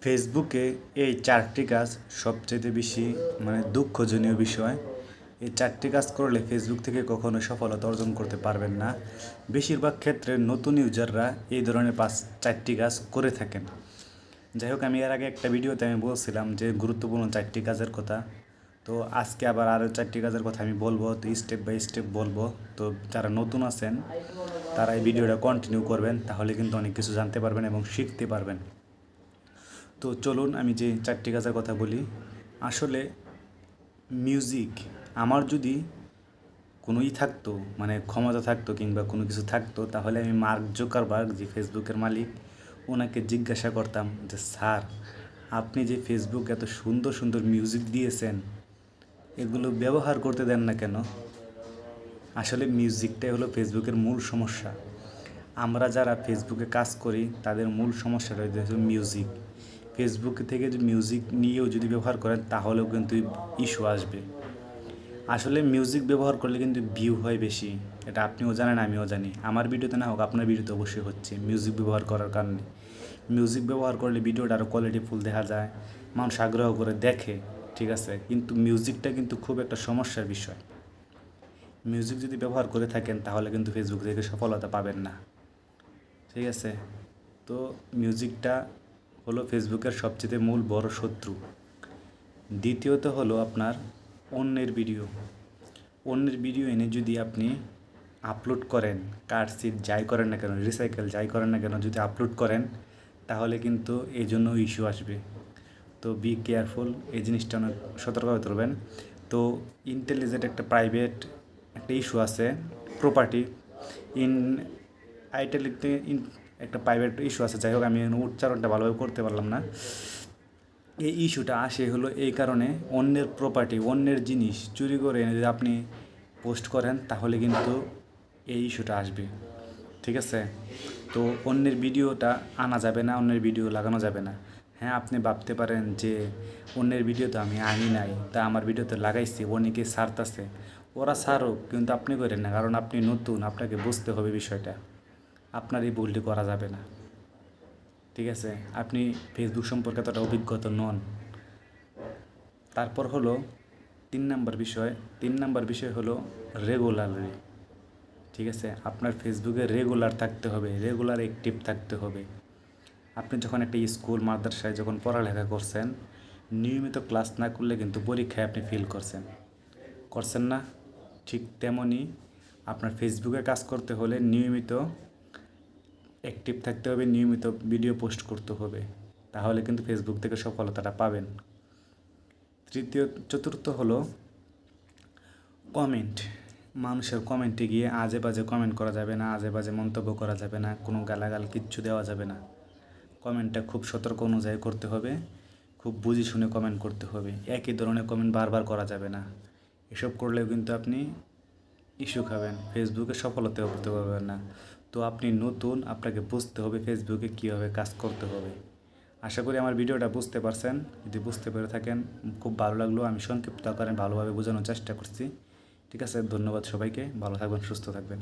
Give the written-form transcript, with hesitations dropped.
ফেসবুকে এই 4টি কাজ সবচেয়ে বেশি দুঃখজনক বিষয়। এই 4টি কাজ করলে ফেসবুক থেকে কখনো সফলতা অর্জন করতে পারবেন না। বেশিরভাগ ক্ষেত্রে নতুন ইউজাররা এই ধরনের 4টি কাজ করে থাকেন। যাই হোক, আমি এর আগে একটা ভিডিওতে আমি বলছিলাম যে গুরুত্বপূর্ণ 4টি কাজের কথা। তো আজকে আবার আরও 4টি কাজের কথা আমি বলবো, তো স্টেপ বাই স্টেপ বলবো। তো যারা নতুন আছেন তারা এই ভিডিওটা কন্টিনিউ করবেন, তাহলে কিন্তু অনেক কিছু জানতে পারবেন এবং শিখতে পারবেন। তো চলুন আমি যে 4টি কাজের কথা বলি। আসলে মিউজিক, আমার যদি থাকতো, ক্ষমতা থাকতো কিংবা কোনো কিছু থাকতো, তাহলে আমি মার্ক জুকারবার্গ, যে ফেসবুকের মালিক, ওনাকে জিজ্ঞাসা করতাম যে স্যার, আপনি যে ফেসবুক এত সুন্দর সুন্দর মিউজিক দিয়েছেন, এগুলো ব্যবহার করতে দেন না কেন? আসলে মিউজিকটাই হলো ফেসবুকের মূল সমস্যা। আমরা যারা ফেসবুকে কাজ করি তাদের মূল সমস্যাটা হচ্ছে মিউজিক। ফেসবুক থেকে যদি মিউজিক নিয়েও যদি ব্যবহার করেন তাহলেও কিন্তু ইস্যু আসবে। আসলে মিউজিক ব্যবহার করলে কিন্তু ভিউ হয় বেশি, এটা আপনিও জানেন, আমিও জানি। আমার ভিডিওতে না হোক, আপনার ভিডিওতে অবশ্যই হচ্ছে মিউজিক ব্যবহার করার কারণে। মিউজিক ব্যবহার করলে ভিডিওটা আরও কোয়ালিটিফুল দেখা যায়, মানুষ আগ্রহ করে দেখে, ঠিক আছে। কিন্তু মিউজিকটা কিন্তু খুব একটা সমস্যার বিষয়। মিউজিক যদি ব্যবহার করে থাকেন তাহলে কিন্তু ফেসবুক থেকে সফলতা পাবেন না, ঠিক আছে। তো মিউজিকটা হলো ফেসবুকের সবচেয়ে মূল বড় শত্রু। দ্বিতীয়ত হলো আপনার অন্যের ভিডিও এনে যদি আপনি আপলোড করেন, কাটসিট যাই করেন না কেন, রিসাইকেল যাই করেন না কেন, যদি আপলোড করেন তাহলে কিন্তু এই জন্য ইস্যু আসবে। তো বি কেয়ারফুল, এই জিনিসটা অনেক সতর্কভাবে ধরবেন। তো ইন্টেলিজেন্ট একটা প্রাইভেট একটা ইস্যু আছে, প্রপার্টি ইন আইটেলিতে একটা প্রাইভেট ইস্যু আছে। যাই হোক, আমি উচ্চারণটা ভালোভাবে করতে পারলাম না। এই ইস্যুটা আসে হলো এই কারণে, অন্যের প্রপার্টি, অন্যের জিনিস চুরি করে এনে যদি আপনি পোস্ট করেন তাহলে কিন্তু এই ইস্যুটা আসবে, ঠিক আছে। তো অন্যের ভিডিওটা আনা যাবে না, অন্যের ভিডিও লাগানো যাবে না। হ্যাঁ, আপনি ভাবতে পারেন যে অন্যের ভিডিও তো আমি আনি নাই, তা আমার ভিডিওতে লাগাইছি, অনেকে ছাড়তাছে, ওরা ছাড়ুক, কিন্তু আপনি করেন না, কারণ আপনি নতুন, আপনাকে বুঝতে হবে বিষয়টা। আপনার এই ভুলটি করা যাবে না, ঠিক আছে। আপনি ফেসবুক সম্পর্কে এতটা অভিজ্ঞতা নন। তারপর হলো 3 নম্বর বিষয় হলো রেগুলারলি, ঠিক আছে। আপনার ফেসবুকে রেগুলার থাকতে হবে, রেগুলার অ্যাক্টিভ থাকতে হবে। আপনি যখন একটা স্কুল মাদ্রাসায় যখন পড়ালেখা করছেন, নিয়মিত ক্লাস না করলে কিন্তু পরীক্ষায় আপনি ফেল করছেন না। ঠিক তেমনই আপনার ফেসবুকে কাজ করতে হলে নিয়মিত অ্যাক্টিভ থাকতে হবে, নিয়মিত ভিডিও পোস্ট করতে হবে, তাহলে কিন্তু ফেসবুক থেকে সফলতাটা পাবেন। চতুর্থ হলো কমেন্ট। মানুষের কমেন্টে গিয়ে আজে বাজে কমেন্ট করা যাবে না, আজে বাজে মন্তব্য করা যাবে না, কোনো গালাগাল কিচ্ছু দেওয়া যাবে না। কমেন্টটা খুব সতর্ক অনুযায়ী করতে হবে, খুব বুঝে শুনে কমেন্ট করতে হবে। একই ধরনের কমেন্ট বারবার করা যাবে না। এসব করলেও কিন্তু আপনি ইস্যু খাবেন, ফেসবুকে সফলতা হতে পারবেন না। তো আপনি নতুন, আপনাকে বুঝতে হবে ফেসবুকে কীভাবে কাজ করতে হবে। আশা করি আমার ভিডিওটা বুঝতে পারছেন। যদি বুঝতে পেরে থাকেন খুব ভালো লাগলো। আমি সংক্ষিপ্ত আকারে ভালোভাবে বোঝানোর চেষ্টা করছি, ঠিক আছে। ধন্যবাদ সবাইকে, ভালো থাকবেন, সুস্থ থাকবেন।